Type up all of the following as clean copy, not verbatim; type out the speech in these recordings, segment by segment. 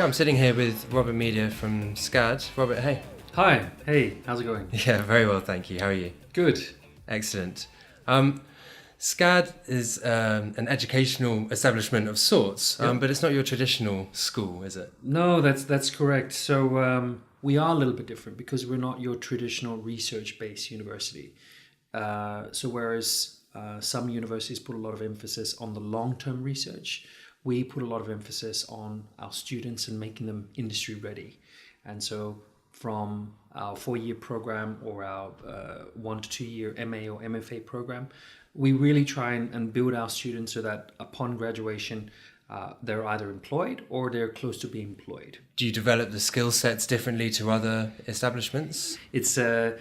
Yeah, I'm sitting here with Robert Meeder from SCAD. Robert, hey. Hi, hey, how's it going? Yeah, very well, thank you. How are you? Good. Excellent. SCAD is an educational establishment of sorts, Yep. but it's not your traditional school, is it? No, that's correct. So we are a little bit different because we're not your traditional research-based university. So whereas some universities put a lot of emphasis on the long-term research, we put a lot of emphasis on our students and making them industry ready. And so from our 4-year program or our 1 to 2 year MA or MFA program, we really try and build our students so that upon graduation, they're either employed or they're close to being employed. Do you develop the skill sets differently to other establishments? It's a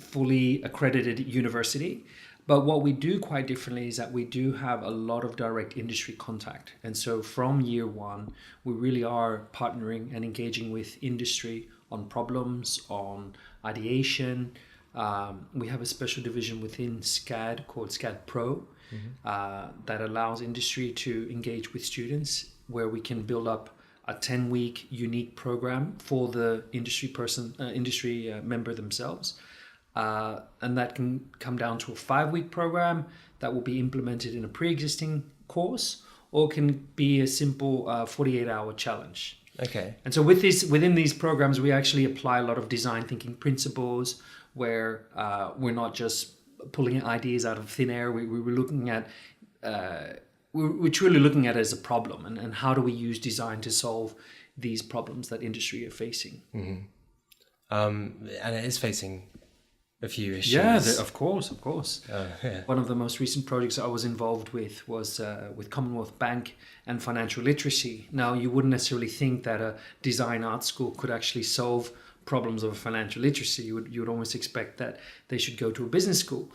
fully accredited university, but what we do quite differently is that we do have a lot of direct industry contact. And so from year one, we really are partnering and engaging with industry on problems, on ideation. We have a special division within SCAD called SCAD Pro that allows industry to engage with students, where we can build up a 10-week unique program for the industry member themselves. And that can come down to a 5-week program that will be implemented in a pre-existing course, or can be a simple 48-hour challenge. Okay. And so within these programs, we actually apply a lot of design thinking principles, where we're not just pulling ideas out of thin air. We're looking at we're truly looking at it as a problem, and how do we use design to solve these problems that industry are facing. Mm-hmm. And it is facing a few issues. Yeah, of course. Yeah. One of the most recent projects I was involved with was with Commonwealth Bank and financial literacy. Now, you wouldn't necessarily think that a design art school could actually solve problems of financial literacy. You would almost expect that they should go to a business school.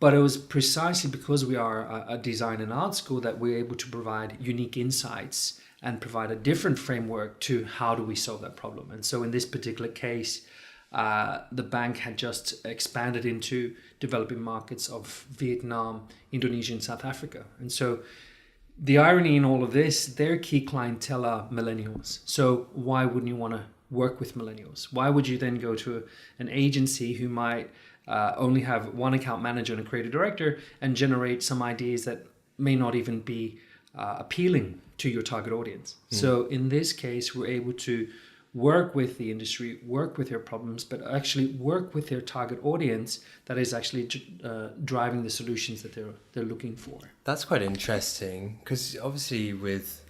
But it was precisely because we are a design and art school that we're able to provide unique insights and provide a different framework to how do we solve that problem. And so in this particular case, the bank had just expanded into developing markets of Vietnam, Indonesia, and South Africa. And so the irony in all of this, their key clientele are millennials. So why wouldn't you want to work with millennials? Why would you then go to an agency who might only have one account manager and a creative director and generate some ideas that may not even be appealing to your target audience? So in this case, we're able to work with the industry, work with their problems, but actually work with their target audience that is actually driving the solutions that they're looking for. That's quite interesting, because obviously with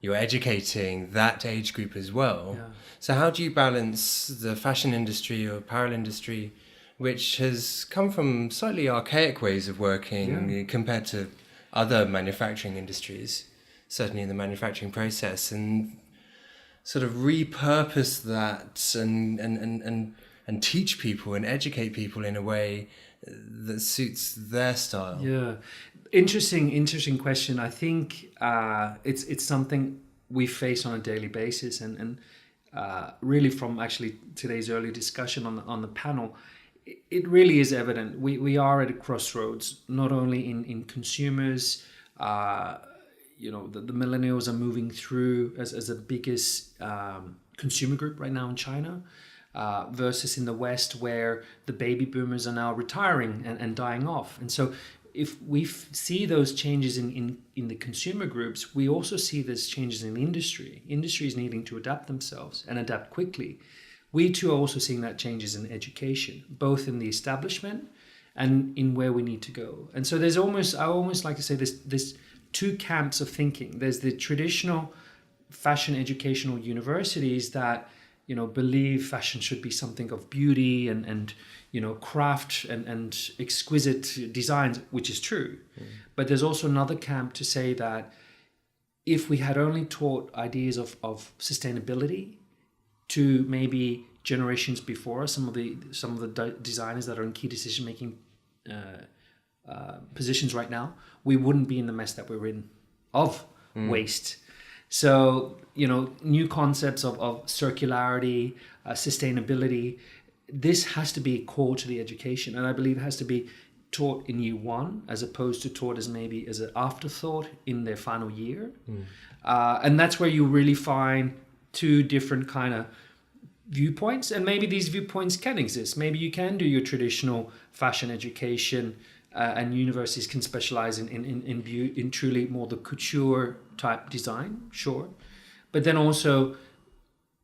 you're educating that age group as well. Yeah. So how do you balance the fashion industry or apparel industry, which has come from slightly archaic ways of working compared to other manufacturing industries, certainly in the manufacturing process, and sort of repurpose that and teach people and educate people in a way that suits their style? Yeah, interesting question. I think it's something we face on a daily basis, and really from actually today's early discussion on the panel, it really is evident. We are at a crossroads, not only in consumers. The millennials are moving through as the biggest consumer group right now in China, versus in the West, where the baby boomers are now retiring and dying off. And so if we see those changes in the consumer groups, we also see those changes in the industry. Industry is needing to adapt themselves and adapt quickly. We too are also seeing that changes in education, both in the establishment and in where we need to go. And so I almost like to say this two camps of thinking. There's the traditional fashion educational universities that believe fashion should be something of beauty and craft and exquisite designs, which is true. But there's also another camp to say that if we had only taught ideas of sustainability to maybe generations before us, some of the designers that are in key decision making positions right now, we wouldn't be in the mess that we're in of waste. So, new concepts of circularity, sustainability, this has to be core to the education. And I believe it has to be taught in year one as opposed to taught as maybe as an afterthought in their final year. And that's where you really find two different kind of viewpoints, and maybe these viewpoints can exist. Maybe you can do your traditional fashion education, and universities can specialize in truly more the couture type design, sure. But then also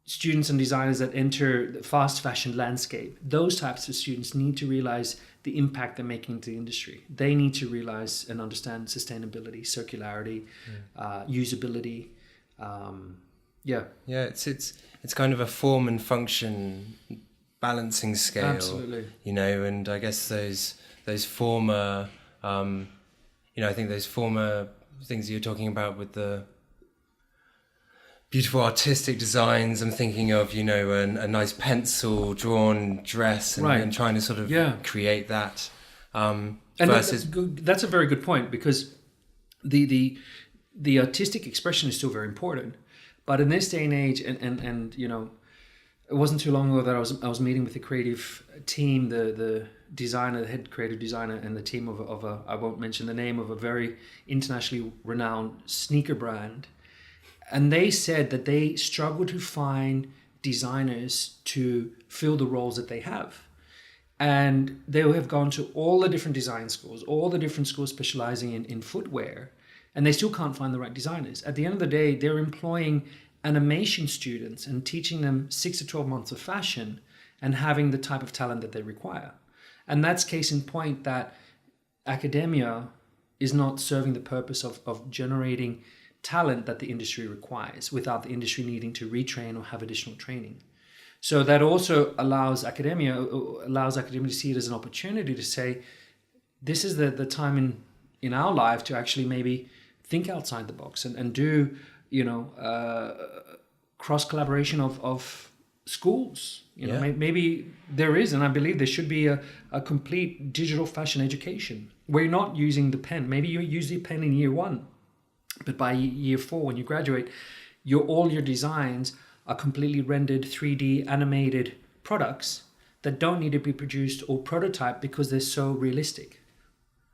students and designers that enter the fast fashion landscape, those types of students need to realize the impact they're making to the industry. They need to realize and understand sustainability, circularity, usability. Yeah, it's kind of a form and function balancing scale. Absolutely. And I guess those former, I think those former things you're talking about with the beautiful artistic designs, I'm thinking of, a nice pencil drawn dress and trying to sort of create that. And versus that's a very good point, because the artistic expression is still very important. But in this day and age, and it wasn't too long ago that I was meeting with the creative team, the designer, the head creative designer, and the team of a I won't mention the name of a very internationally renowned sneaker brand, and they said that they struggle to find designers to fill the roles that they have. And they have gone to all the different design schools, all the different schools specializing in footwear, and they still can't find the right designers. At the end of the day, they're employing animation students and teaching them 6 to 12 months of fashion and having the type of talent that they require. And that's case in point that academia is not serving the purpose of generating talent that the industry requires without the industry needing to retrain or have additional training. So that also allows academia to see it as an opportunity to say, this is the time in our life to actually maybe think outside the box and do, cross collaboration of schools. Maybe there is, and I believe there should be a complete digital fashion education where you're not using the pen. Maybe you use the pen in year one, but by year 4, when you graduate, all your designs are completely rendered 3D animated products that don't need to be produced or prototyped because they're so realistic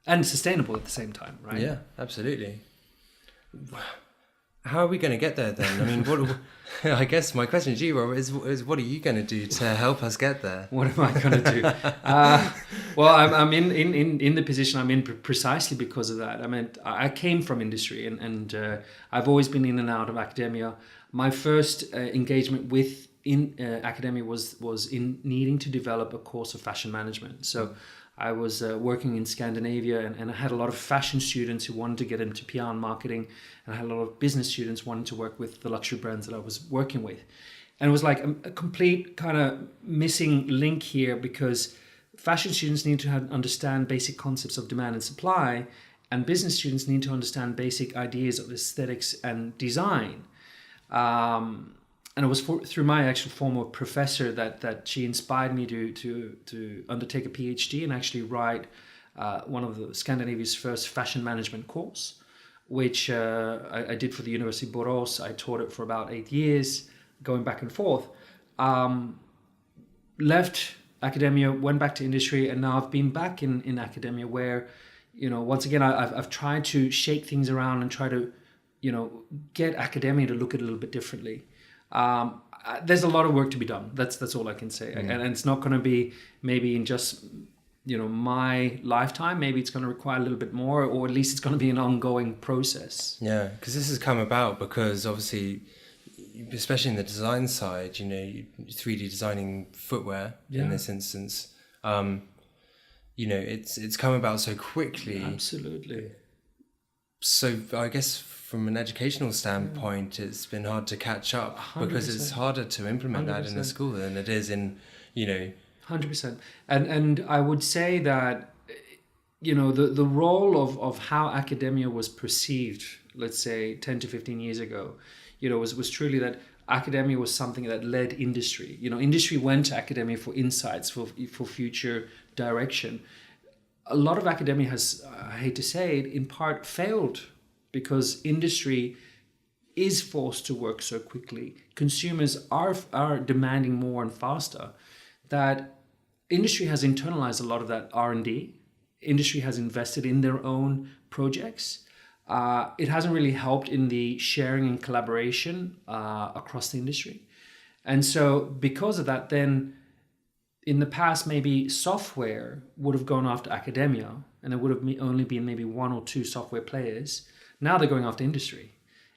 and sustainable at the same time, right? Yeah, absolutely. How are we going to get there then? I mean, I guess my question to you, Robert, is what are you going to do to help us get there? What am I going to do? Well, I'm in the position I'm in precisely because of that. I mean, I came from industry and I've always been in and out of academia. My first engagement in academia was in needing to develop a course of fashion management. So I was working in Scandinavia and I had a lot of fashion students who wanted to get into PR and marketing, and I had a lot of business students wanting to work with the luxury brands that I was working with. And it was like a complete kind of missing link here, because fashion students need to understand basic concepts of demand and supply, and business students need to understand basic ideas of aesthetics and design. And it was through my actual former professor that she inspired me to undertake a PhD and actually write one of the Scandinavia's first fashion management course, which I did for the University of Borås. I taught it for about 8 years, going back and forth. Left academia, went back to industry, and now I've been back in academia where, once again, I've tried to shake things around and try to, get academia to look at it a little bit differently. There's a lot of work to be done. That's all I can say. And it's not going to be maybe in just, my lifetime. Maybe it's going to require a little bit more, or at least it's going to be an ongoing process. Yeah, because this has come about because obviously, especially in the design side, 3D designing footwear in this instance, it's come about so quickly. Absolutely. So I guess from an educational standpoint, it's been hard to catch up 100%. Because it's harder to implement 100%. That in a school than it is in, 100%. And I would say that, the role of how academia was perceived, let's say 10 to 15 years ago, was truly that academia was something that led industry. Industry went to academia for insights, for future direction. A lot of academia has, I hate to say it, in part failed because industry is forced to work so quickly. Consumers are demanding more and faster, that industry has internalized a lot of that R&D industry has invested in their own projects, it hasn't really helped in the sharing and collaboration across the industry. And so because of that, then in the past, maybe software would have gone after academia, and there would have only been maybe one or two software players. Now they're going after industry.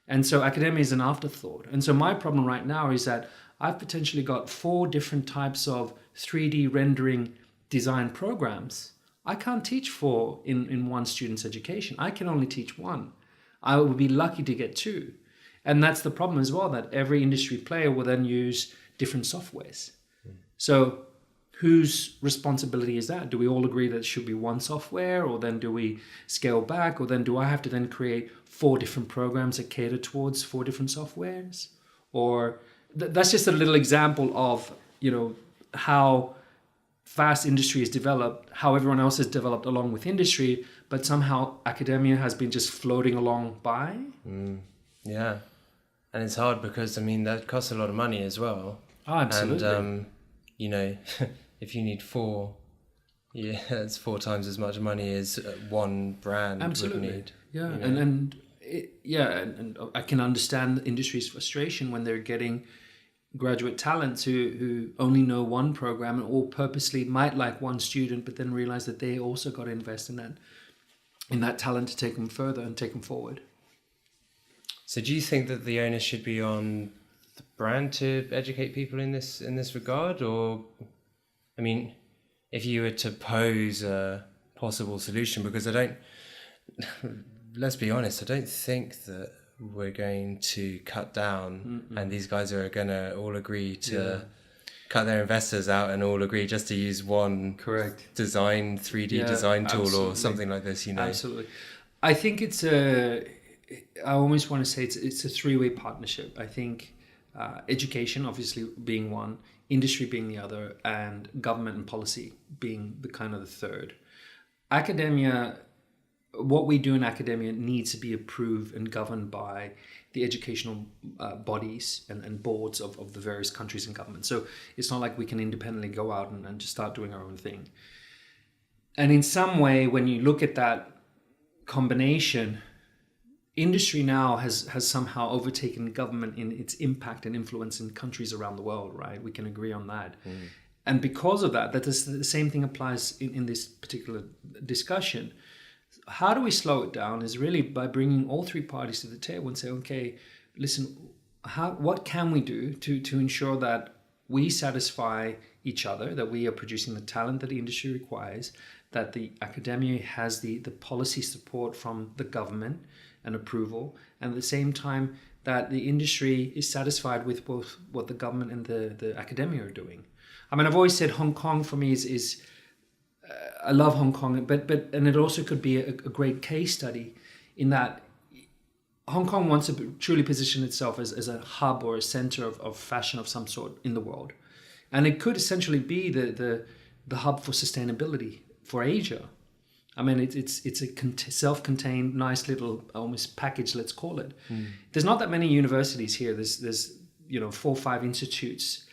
And so academia is an afterthought. And so my problem right now is that I've potentially got 4 different types of 3D rendering design programs. I can't teach 4 in one student's education. I can only teach 1. I would be lucky to get 2. And that's the problem as well, that every industry player will then use different softwares. So whose responsibility is that? Do we all agree that it should be one software, or then do we scale back, or then do I have to then create 4 different programs that cater towards 4 different softwares? Or that's just a little example of, how fast industry is developed, how everyone else has developed along with industry, but somehow academia has been just floating along by. Yeah. And it's hard because, that costs a lot of money as well. Oh, absolutely. And, if you need 4, it's 4 times as much money as one brand would need. Yeah, and I can understand the industry's frustration when they're getting graduate talents who only know one program and all purposely might like one student, but then realize that they also got to invest in that talent to take them further and take them forward. So do you think that the onus should be on the brand to educate people in this regard? Or, if you were to pose a possible solution, because let's be honest, I don't think that we're going to cut down and these guys are going to all agree to cut their investors out and all agree just to use one design 3D design tool or something like this, Absolutely. I think I almost want to say it's a 3-way partnership. I think education obviously being one, industry being the other, and government and policy being the kind of the third. Academia, what we do in academia needs to be approved and governed by the educational bodies and boards of the various countries and governments. So it's not like we can independently go out and just start doing our own thing. And in some way, when you look at that combination, industry now has somehow overtaken government in its impact and influence in countries around the world, right? We can agree on that. And because of that, the same thing applies in this particular discussion. How do we slow it down is really by bringing all 3 parties to the table and say, okay, listen, what can we do to ensure that we satisfy each other, that we are producing the talent that the industry requires, that the academia has the policy support from the government and approval, and at the same time that the industry is satisfied with both what the government and the academia are doing. I've always said Hong Kong for me is I love Hong Kong, but it also could be a great case study in that Hong Kong wants to truly position itself as a hub or a center of fashion of some sort in the world. And it could essentially be the hub for sustainability for Asia. It's a self-contained, nice little almost package, let's call it. There's not that many universities here. There's 4 or 5 institutes.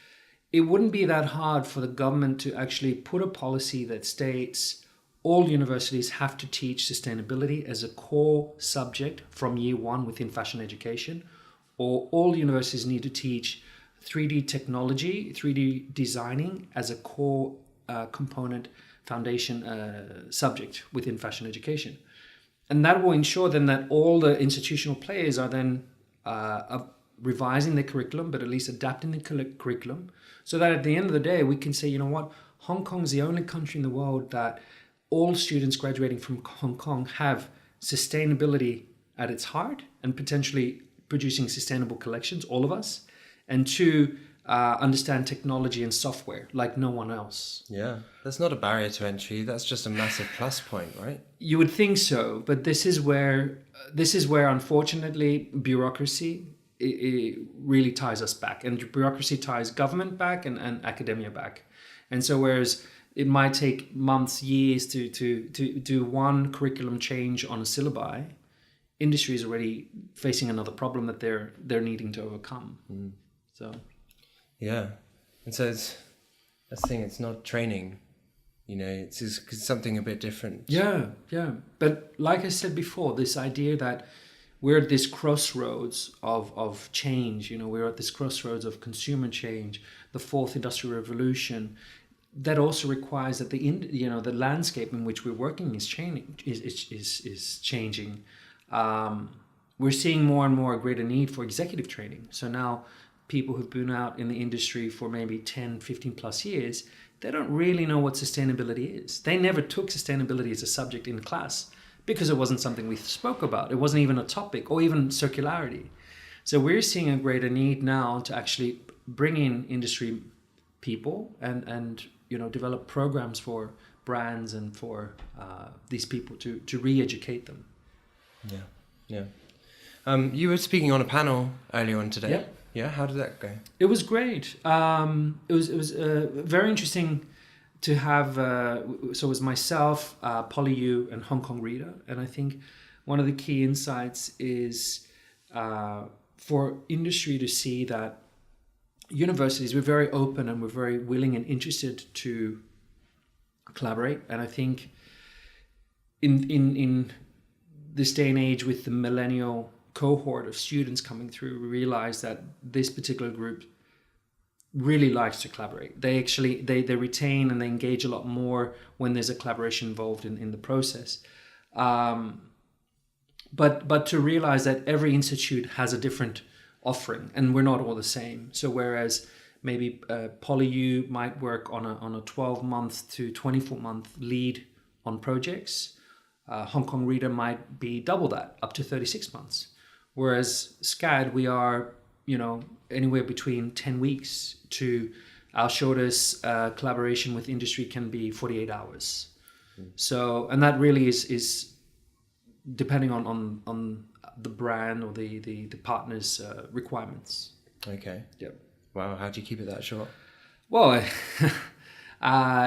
It wouldn't be that hard for the government to actually put a policy that states all universities have to teach sustainability as a core subject from year 1 within fashion education, or all universities need to teach 3D technology, 3D designing as a core component foundation subject within fashion education. And that will ensure then that all the institutional players are then revising the curriculum, but at least adapting the curriculum, so that at the end of the day, we can say, you know what, Hong Kong is the only country in the world that all students graduating from Hong Kong have sustainability at its heart and potentially producing sustainable collections, all of us, and 2, understand technology and software like no one else. Yeah, that's not a barrier to entry. That's just a massive plus point, right? You would think so, but this is where unfortunately bureaucracy it really ties us back, and bureaucracy ties government back and academia back. And so whereas it might take months, years to do one curriculum change on a syllabi, industry is already facing another problem that they're needing to overcome. So yeah, and so it's not training, It's something a bit different. Yeah. But like I said before, this idea that we're at this crossroads of change. We're at this crossroads of consumer change, the fourth industrial revolution. That also requires that the landscape in which we're working is changing. Is changing. We're seeing more and more a greater need for executive training. So now people who've been out in the industry for maybe 10, 15 plus years, they don't really know what sustainability is. They never took sustainability as a subject in class because it wasn't something we spoke about. It wasn't even a topic, or even circularity. So we're seeing a greater need now to actually bring in industry people and develop programs for brands and for these people to re-educate them. Yeah. You were speaking on a panel earlier on today. Yep. Yeah, how did that go? It was great. It was very interesting to have. So it was myself, Polly Yu, and Hong Kong Rita. And I think one of the key insights is for industry to see that universities, we're very open and we're very willing and interested to collaborate. And I think in this day and age, with the millennial cohort of students coming through, we realize that this particular group really likes to collaborate. They actually they retain and they engage a lot more when there's a collaboration involved in the process. But to realize that every institute has a different offering and we're not all the same. So whereas maybe PolyU might work on a 12-month to 24-month lead on projects, Hong Kong Reader might be double that, up to 36 months. Whereas SCAD, we are, anywhere between 10 weeks to our shortest collaboration with industry can be 48 hours. So, and that really is depending on the brand or the partner's requirements. Okay. Yep. Wow, how do you keep it that short? Well,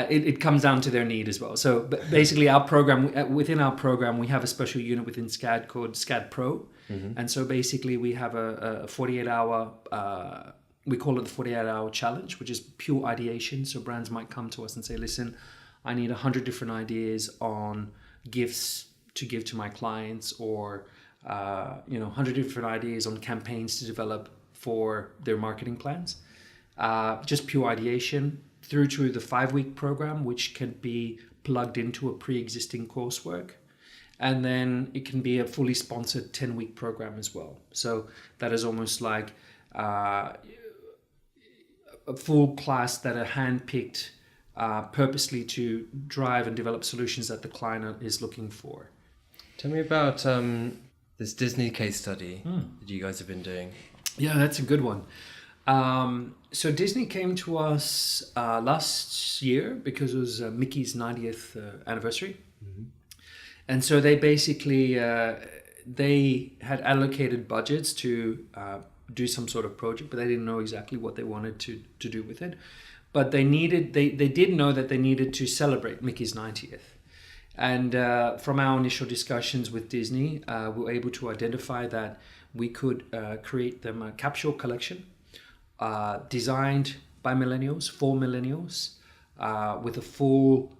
it comes down to their need as well. So basically our program, within our program, we have a special unit within SCAD called SCAD Pro. Mm-hmm. And so basically we have a 48-hour, we call it the 48-hour challenge, which is pure ideation. So brands might come to us and say, listen, I need 100 different ideas on gifts to give to my clients, or 100 different ideas on campaigns to develop for their marketing plans. Just pure ideation through to the 5-week program, which can be plugged into a pre-existing coursework. And then it can be a fully sponsored 10-week program as well. So that is almost like a full class that are handpicked purposely to drive and develop solutions that the client is looking for. Tell me about this Disney case study that you guys have been doing. Yeah, that's a good one. So Disney came to us last year because it was Mickey's 90th anniversary. Mm-hmm. And so they basically, they had allocated budgets to do some sort of project, but they didn't know exactly what they wanted to do with it. But they did know that they needed to celebrate Mickey's 90th. And from our initial discussions with Disney, we were able to identify that we could create them a capsule collection designed by millennials, for millennials, with a full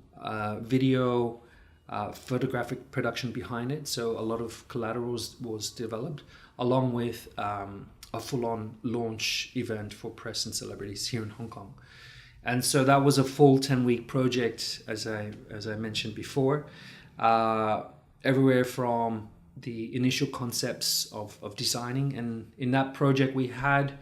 video photographic production behind it. So a lot of collateral was developed, along with a full-on launch event for press and celebrities here in Hong Kong. And so that was a full 10-week project, as I mentioned before, everywhere from the initial concepts of designing. And in that project, we had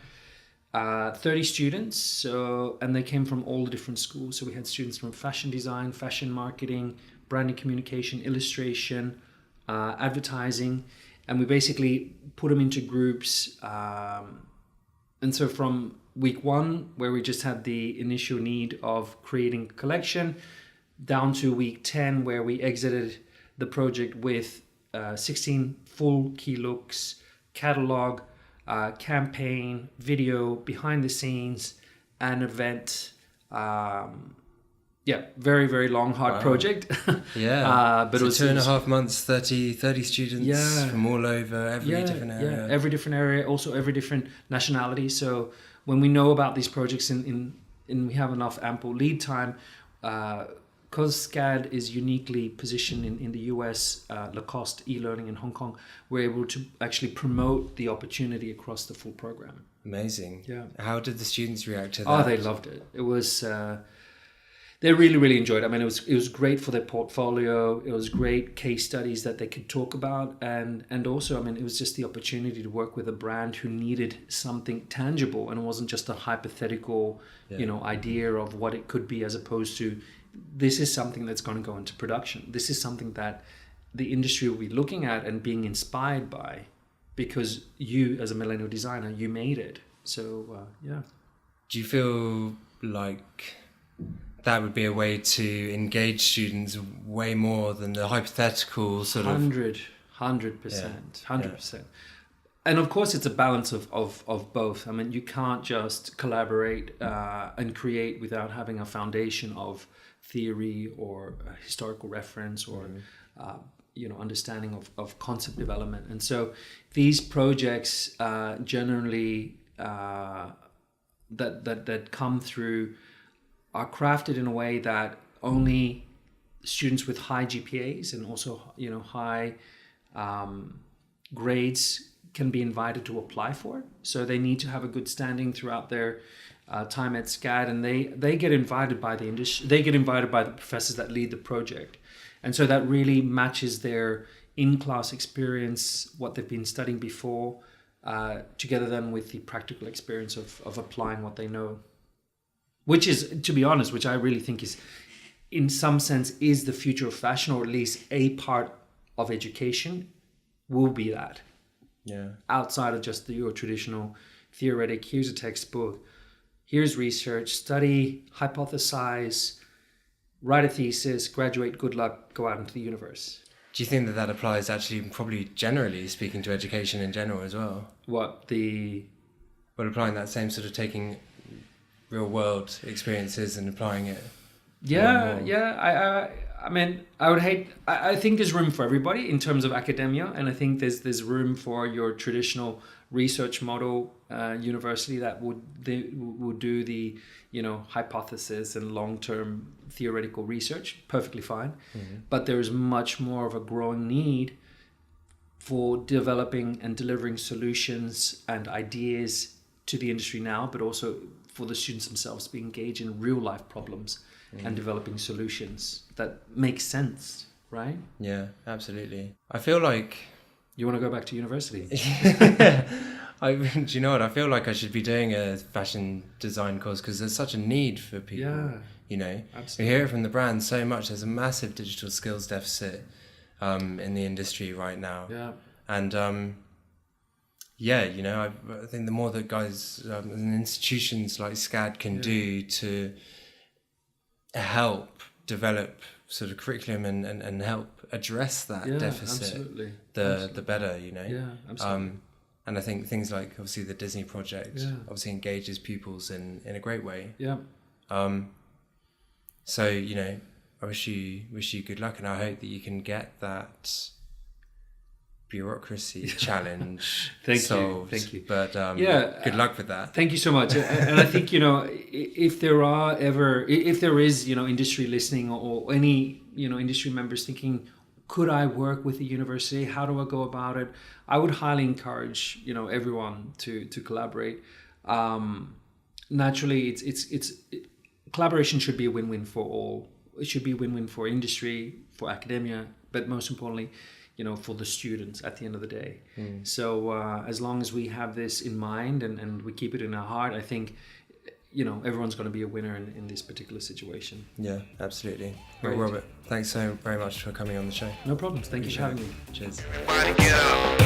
30 students, and they came from all the different schools. So we had students from fashion design, fashion marketing, branding communication, illustration, advertising, and we basically put them into groups. And so from week 1, where we just had the initial need of creating a collection, down to week 10, where we exited the project with 16 full key looks, catalog, campaign, video, behind the scenes, an event. Very, very long, hard project. Yeah. But so it was 2.5 months, 30 students from all over, every different area. Yeah, every different area, also every different nationality. So when we know about these projects and we have enough ample lead time, because SCAD is uniquely positioned in the US, Lacoste e-learning in Hong Kong, we're able to actually promote the opportunity across the full program. Amazing. Yeah. How did the students react to that? Oh, they loved it. It was, they really, really enjoyed it. I mean, it was great for their portfolio. It was great case studies that they could talk about. And also, I mean, it was just the opportunity to work with a brand who needed something tangible, and it wasn't just a hypothetical, idea of what it could be, as opposed to, this is something that's going to go into production. This is something that the industry will be looking at and being inspired by, because you, as a millennial designer, you made it. So, yeah. Do you feel like that would be a way to engage students way more than the hypothetical sort of... 100%. And of course, it's a balance of both. I mean, you can't just collaborate and create without having a foundation of theory or historical reference or understanding of concept development. And so these projects generally that come through are crafted in a way that only students with high GPAs and also high grades can be invited to apply for. So they need to have a good standing throughout their time at SCAD, and they get invited by the industry. They get invited by the professors that lead the project, and so that really matches their in-class experience, what they've been studying before, together then with the practical experience of applying what they know. Which is, to be honest, which I really think is, in some sense, is the future of fashion, or at least a part of education will be that. Yeah. Outside of just your traditional theoretic, here's a textbook, here's research, study, hypothesize, write a thesis, graduate, good luck, go out into the universe. Do you think that applies actually probably generally speaking to education in general as well? Well, applying that same sort of taking real world experiences and applying it. I mean, I think there's room for everybody in terms of academia, and I think there's room for your traditional research model university that would do the hypothesis and long-term theoretical research, perfectly fine. Mm-hmm. But there is much more of a growing need for developing and delivering solutions and ideas to the industry now, but also for the students themselves to be engaged in real life problems and developing solutions that make sense, right? Yeah, absolutely. I feel like... You want to go back to university? Do you know what? I feel like I should be doing a fashion design course, because there's such a need for people. Yeah, absolutely. We hear it from the brands so much. There's a massive digital skills deficit in the industry right now. Yeah. And I think the more that guys and institutions like SCAD can do to help develop sort of curriculum and help address that deficit, the better, Yeah, absolutely. And I think things like obviously the Disney project obviously engages pupils in a great way. Yeah. So I wish you good luck, and I hope that you can get that bureaucracy challenge solved. Thank you. But good luck with that. Thank you so much. And I think if there is industry listening, or any industry members thinking, could I work with a university? How do I go about it? I would highly encourage everyone to collaborate. Naturally, collaboration should be a win-win for all. It should be a win-win for industry, for academia, but most importantly, for the students at the end of the day. So as long as we have this in mind and we keep it in our heart, I think, everyone's going to be a winner in this particular situation. Yeah, absolutely. Well, Robert, thanks so very much for coming on the show. No problems. Thank you for having me. Cheers. Everybody get up.